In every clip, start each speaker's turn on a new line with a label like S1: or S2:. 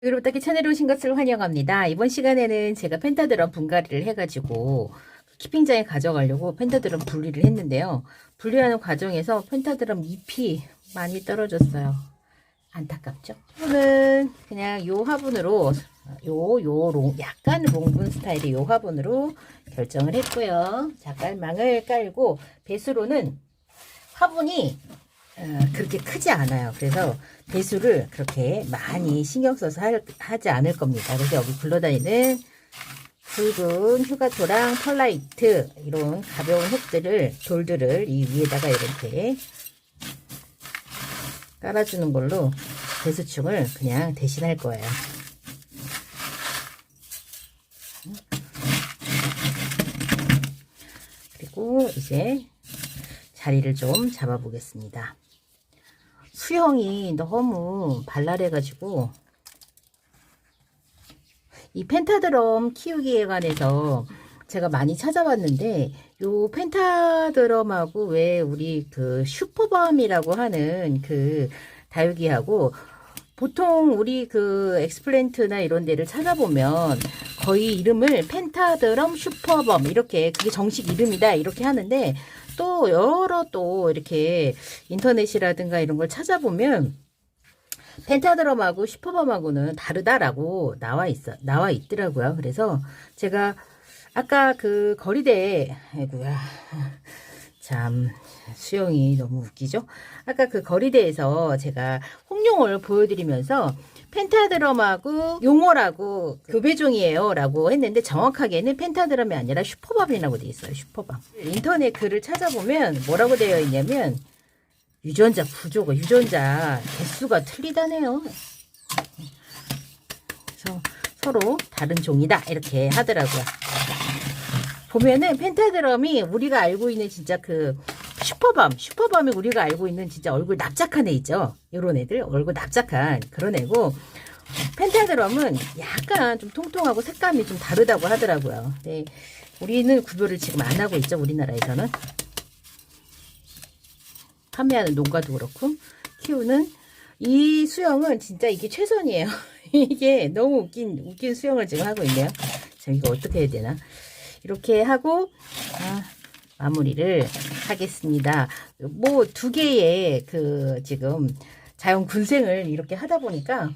S1: 여러분께 채널에 오신 것을 환영합니다. 이번 시간에는 제가 펜타드럼 분갈이를 해가지고 키핑장에 가져가려고 펜타드럼 분리를 했는데요. 분리하는 과정에서 펜타드럼 잎이 많이 떨어졌어요. 안타깝죠? 저는 그냥 요 화분으로 약간 롱분 스타일의 요 화분으로 결정을 했고요. 자갈망을 깔고 배수로는 화분이 그렇게 크지 않아요. 그래서 배수를 그렇게 많이 신경 써서 하지 않을 겁니다. 그래서 여기 굴러다니는 붉은 휴가토랑 펄라이트 이런 가벼운 돌들을 이 위에다가 이렇게 깔아주는 걸로 배수충을 그냥 대신할 거예요. 그리고 이제 자리를 좀 잡아 보겠습니다. 수영이 너무 발랄해가지고 이 펜타드럼 키우기에 관해서 제가 많이 찾아봤는데 요 펜타드럼하고 왜 우리 그 슈퍼밤이라고 하는 그 다육이하고 보통 우리 그 엑스플랜트나 이런 데를 찾아보면 거의 이름을 펜타드럼 슈퍼밤 이렇게 그게 정식 이름이다 이렇게 하는데 또 여러 또 이렇게 인터넷이라든가 이런 걸 찾아보면 펜타드럼하고 슈퍼밤하고는 다르다라고 나와 있더라고요. 그래서 제가 아까 그 거리대에 아이고야 참 수영이 너무 웃기죠. 아까 그 거리대에서 제가 홍룡을 보여드리면서 펜타드럼하고 용어라고 교배종이에요 라고 했는데 정확하게는 펜타드럼이 아니라 슈퍼밤이라고 되어 있어요. 슈퍼밤. 인터넷 글을 찾아보면 뭐라고 되어 있냐면 유전자 구조가 유전자 개수가 틀리다네요. 그래서 서로 다른 종이다 이렇게 하더라고요. 보면은 펜타드럼이 우리가 알고 있는 진짜 그 슈퍼밤이 우리가 알고 있는 진짜 얼굴 납작한 애 있죠. 이런 애들 얼굴 납작한 그런 애고 펜타드럼은 약간 좀 통통하고 색감이 좀 다르다고 하더라고요. 네, 우리는 구별을 지금 안 하고 있죠. 우리나라에서는 판매하는 농가도 그렇고 키우는 이 수영은 진짜 이게 최선이에요. 이게 너무 웃긴 수영을 지금 하고 있네요. 자, 이거 어떻게 해야 되나? 이렇게 하고 마무리를 하겠습니다. 뭐 두 개의 그 지금 자연 군생을 이렇게 하다 보니까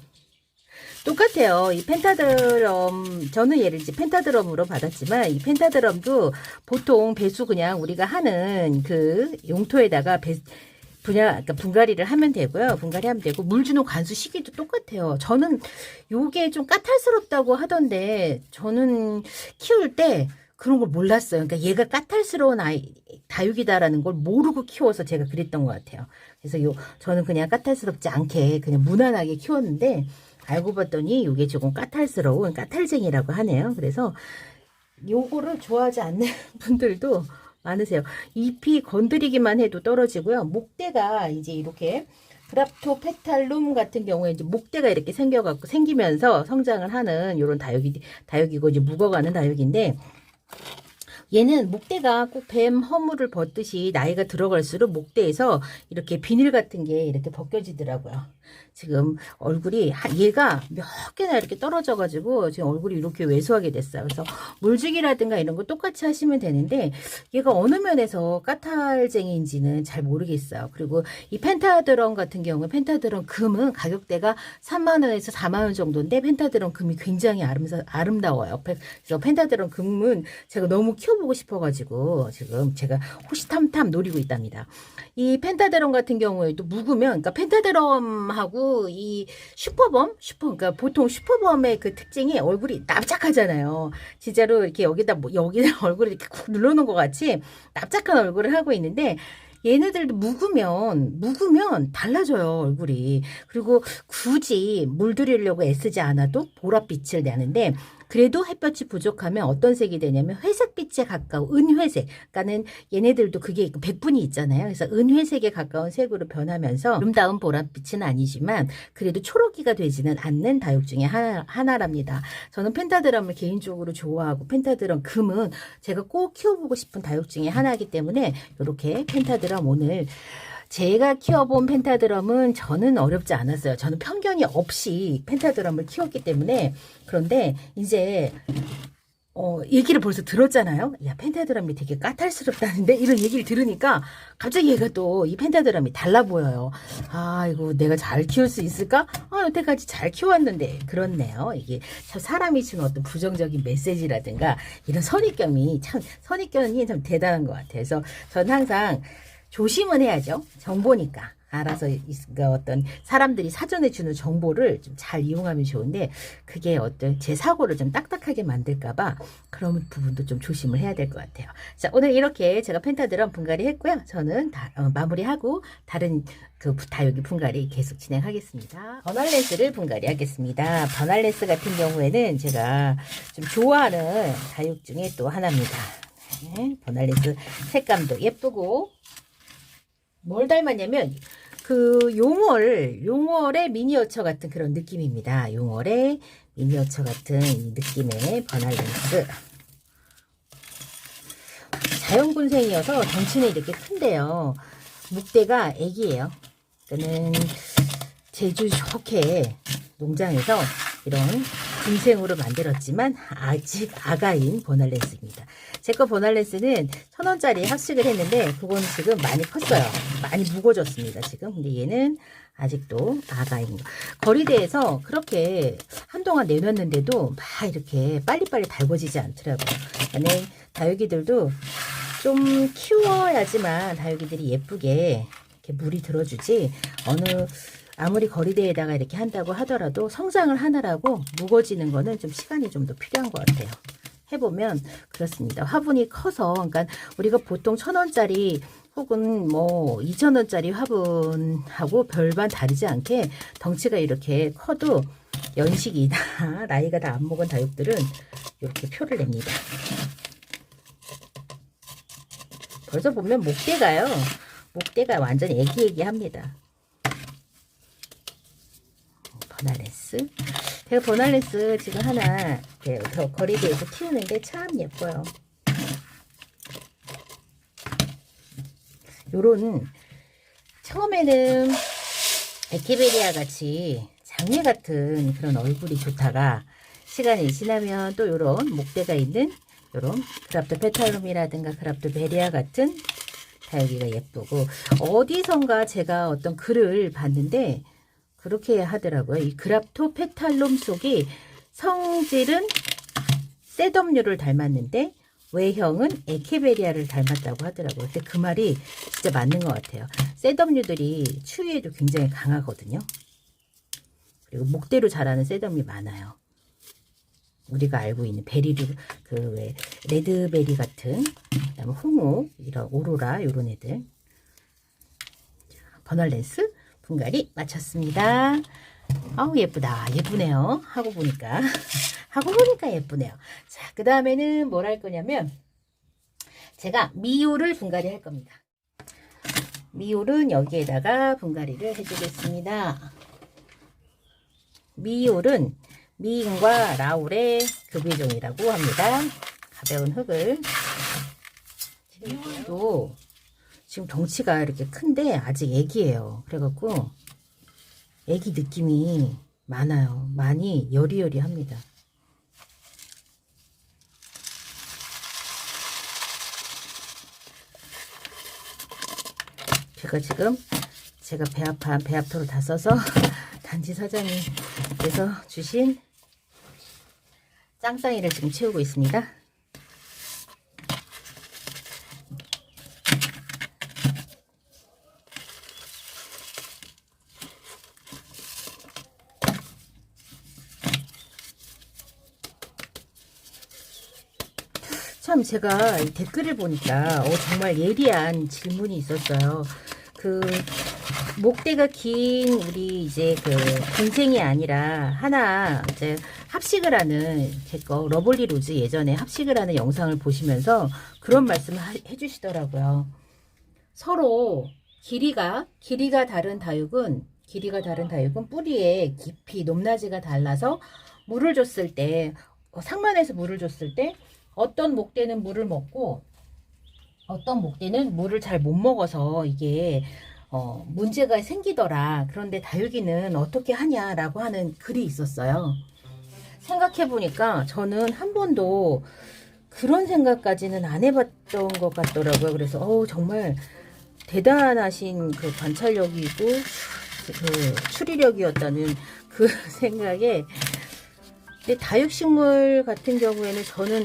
S1: 똑같아요. 이 펜타드럼 저는 얘를 이제 펜타드럼으로 받았지만 이 펜타드럼도 보통 배수 그냥 우리가 하는 그 용토에다가 그러니까 분갈이를 하면 되고요. 분갈이하면 되고 물 주는 관수 시기도 똑같아요. 저는 요게 좀 까탈스럽다고 하던데 저는 키울 때 그런 걸 몰랐어요. 그러니까 얘가 까탈스러운 다육이다라는 걸 모르고 키워서 제가 그랬던 것 같아요. 그래서 저는 그냥 까탈스럽지 않게 그냥 무난하게 키웠는데 알고 봤더니 이게 조금 까탈스러운 까탈쟁이라고 하네요. 그래서 요거를 좋아하지 않는 분들도 많으세요. 잎이 건드리기만 해도 떨어지고요. 목대가 이제 이렇게 그랍토페탈룸 같은 경우에 이제 목대가 이렇게 생기면서 성장을 하는 이런 다육이고 이제 묵어가는 다육인데 얘는 목대가 꼭 뱀 허물을 벗듯이 나이가 들어갈수록 목대에서 이렇게 비닐 같은 게 이렇게 벗겨지더라고요. 지금 얼굴이 얘가 몇 개나 이렇게 떨어져 가지고 지금 얼굴이 이렇게 왜소하게 됐어요. 그래서 물주기라든가 이런 거 똑같이 하시면 되는데 얘가 어느 면에서 까탈쟁이인지는 잘 모르겠어요. 그리고 이 펜타드럼 같은 경우 펜타드럼 금은 가격대가 3만원에서 4만원 정도인데 펜타드럼 금이 굉장히 아름다워요. 그래서 펜타드럼 금은 제가 너무 키워보고 싶어가지고 지금 제가 호시탐탐 노리고 있답니다. 이 펜타드럼 같은 경우에도 묵으면 그러니까 펜타드럼하고 이 그러니까 보통 슈퍼범의 그 특징이 얼굴이 납작하잖아요. 진짜로 이렇게 여기다 얼굴을 이렇게 쿡 눌러놓은 것 같이 납작한 얼굴을 하고 있는데 얘네들도 묵으면 달라져요, 얼굴이. 그리고 굳이 물들이려고 애쓰지 않아도 보랏빛을 내는데 그래도 햇볕이 부족하면 어떤 색이 되냐면 회색빛에 가까운 은회색. 그러니까는 얘네들도 그게 백분이 있잖아요. 그래서 은회색에 가까운 색으로 변하면서 아름다운 보랏빛은 아니지만 그래도 초록이가 되지는 않는 다육 중에 하나랍니다. 저는 펜타드럼을 개인적으로 좋아하고 펜타드럼 금은 제가 꼭 키워보고 싶은 다육 중에 하나이기 때문에 이렇게 펜타드럼 오늘 제가 키워본 펜타드럼은 저는 어렵지 않았어요. 저는 편견이 없이 펜타드럼을 키웠기 때문에. 그런데 이제 얘기를 벌써 들었잖아요. 야, 펜타드럼이 되게 까탈스럽다는데 이런 얘기를 들으니까 갑자기 얘가 또 이 펜타드럼이 달라 보여요. 아, 이거 내가 잘 키울 수 있을까? 여태까지 잘 키웠는데. 그렇네요. 이게 참 사람이 주는 어떤 부정적인 메시지라든가 이런 선입견이 참 대단한 것 같아요. 그래서 저는 항상 조심은 해야죠. 정보니까. 알아서 어떤 사람들이 사전에 주는 정보를 좀 잘 이용하면 좋은데, 그게 어떤 제 사고를 좀 딱딱하게 만들까봐 그런 부분도 좀 조심을 해야 될 것 같아요. 자, 오늘 이렇게 제가 펜타드럼 분갈이 했고요. 저는 마무리하고 다른 다육이 분갈이 계속 진행하겠습니다. 버널랜스를 분갈이 하겠습니다. 버널랜스 같은 경우에는 제가 좀 좋아하는 다육 중에 또 하나입니다. 네, 버널랜스 색감도 예쁘고, 뭘 닮았냐면 용월의 미니어처 같은 그런 느낌입니다. 용월의 미니어처 같은 느낌의 버널랜스. 자연군생이어서 덩치는 이렇게 큰데요. 묵대가 애기예요. 그는 제주 좋게 농장에서 이런 군생으로 만들었지만 아직 아가인 버널랜스입니다. 제 거 버널랜스는 1,000원짜리 합식을 했는데 그건 지금 많이 컸어요. 많이 무거워졌습니다. 지금. 근데 얘는 아직도 아가인 거. 거리대에서 그렇게 한동안 내놨는데도 막 이렇게 빨리빨리 달궈지지 않더라고요. 그러니까 다육이들도 좀 키워야지만 다육이들이 예쁘게 이렇게 물이 들어주지, 아무리 거리대에다가 이렇게 한다고 하더라도 성장을 하느라고 무거워지는 거는 좀 시간이 좀 더 필요한 것 같아요. 해보면 그렇습니다. 화분이 커서, 그러니까 우리가 보통 1,000원짜리 혹은 뭐 2,000원짜리 화분하고 별반 다르지 않게 덩치가 이렇게 커도 연식이다, 나이가 다 안 먹은 다육들은 이렇게 표를 냅니다. 벌써 보면 목대가 완전 애기애기합니다. 버널랜스. 제가 버널랜스 지금 하나 거리대에서 키우는데 참 예뻐요. 요런 처음에는 에케베리아 같이 장미 같은 그런 얼굴이 좋다가 시간이 지나면 또 요런 목대가 있는 요런 그랍토페탈룸이라든가 그랍토베리아 같은 다육이가 예쁘고, 어디선가 제가 어떤 글을 봤는데 그렇게 하더라고요. 이 그랍토페탈룸 속이 성질은 셋업류를 닮았는데 외형은 에케베리아를 닮았다고 하더라고요. 근데 그 말이 진짜 맞는 것 같아요. 셋업류들이 추위에도 굉장히 강하거든요. 그리고 목대로 자라는 셋업이 많아요. 우리가 알고 있는 베리류, 왜 레드베리 같은, 그다음에 홍옥, 이런 오로라, 요런 애들. 버널랜스 분갈이 마쳤습니다. 아우, 예쁘다. 예쁘네요. 하고 보니까 예쁘네요. 자, 그 다음에는 뭘 할 거냐면, 제가 미올을 분갈이 할 겁니다. 미올은 여기에다가 분갈이를 해주겠습니다. 미올은 미인과 라울의 교배종이라고 합니다. 가벼운 흙을. 미올도 지금 덩치가 이렇게 큰데 아직 애기예요. 그래갖고 애기 느낌이 많아요. 많이 여리여리합니다. 제가 배합토를 다 써서 단지 사장님께서 주신 짱짱이를 지금 채우고 있습니다. 참, 제가 이 댓글을 보니까 정말 예리한 질문이 있었어요. 목대가 긴 우리 이제 군생이 아니라 하나 이제 합식을 하는, 제거 러블리 로즈 예전에 합식을 하는 영상을 보시면서 그런 말씀을 해주시더라고요. 서로 길이가 다른 다육은 뿌리의 깊이, 높낮이가 달라서 물을 줬을 때, 상만에서 물을 줬을 때 어떤 목대는 물을 먹고 어떤 목대는 물을 잘 못 먹어서 이게 문제가 생기더라. 그런데 다육이는 어떻게 하냐라고 하는 글이 있었어요. 생각해보니까 저는 한 번도 그런 생각까지는 안 해봤던 것 같더라고요. 그래서 정말 대단하신 그 관찰력이고 그 추리력이었다는 그 생각에. 근데 다육식물 같은 경우에는 저는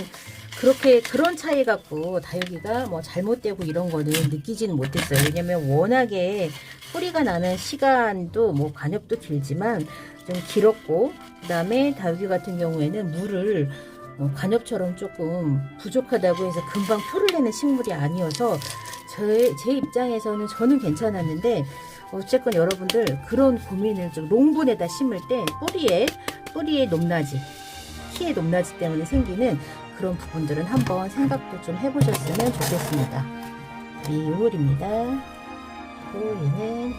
S1: 그렇게 그런 차이 갖고 다육이가 뭐 잘못되고 이런 거는 느끼지는 못했어요. 왜냐면 워낙에 뿌리가 나는 시간도 뭐 관엽도 길지만 좀 길었고, 그 다음에 다육이 같은 경우에는 물을 관엽처럼 조금 부족하다고 해서 금방 표를 내는 식물이 아니어서 제 입장에서는 저는 괜찮았는데, 어쨌건 여러분들 그런 고민을 좀 롱본에다 심을 때 뿌리의 높낮이, 키의 높낮이 때문에 생기는 그런 부분들은 한번 생각도 좀 해보셨으면 좋겠습니다. 미울입니다. 또 얘는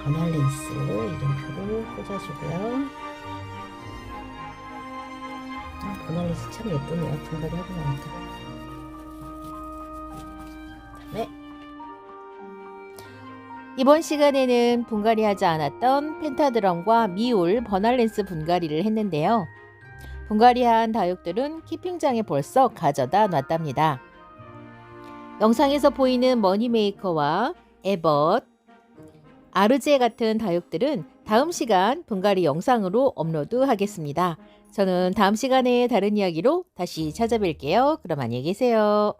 S1: 버날렌스 이름표를 꽂아주고요. 버날렌스 참 예쁘네요. 분갈이 하고 나니까. 네.
S2: 이번 시간에는 분갈이 하지 않았던 펜타드럼과 미울, 버날렌스 분갈이를 했는데요. 분갈이한 다육들은 키핑장에 벌써 가져다 놨답니다. 영상에서 보이는 머니메이커와 에벗, 아르제 같은 다육들은 다음 시간 분갈이 영상으로 업로드하겠습니다. 저는 다음 시간에 다른 이야기로 다시 찾아뵐게요. 그럼 안녕히 계세요.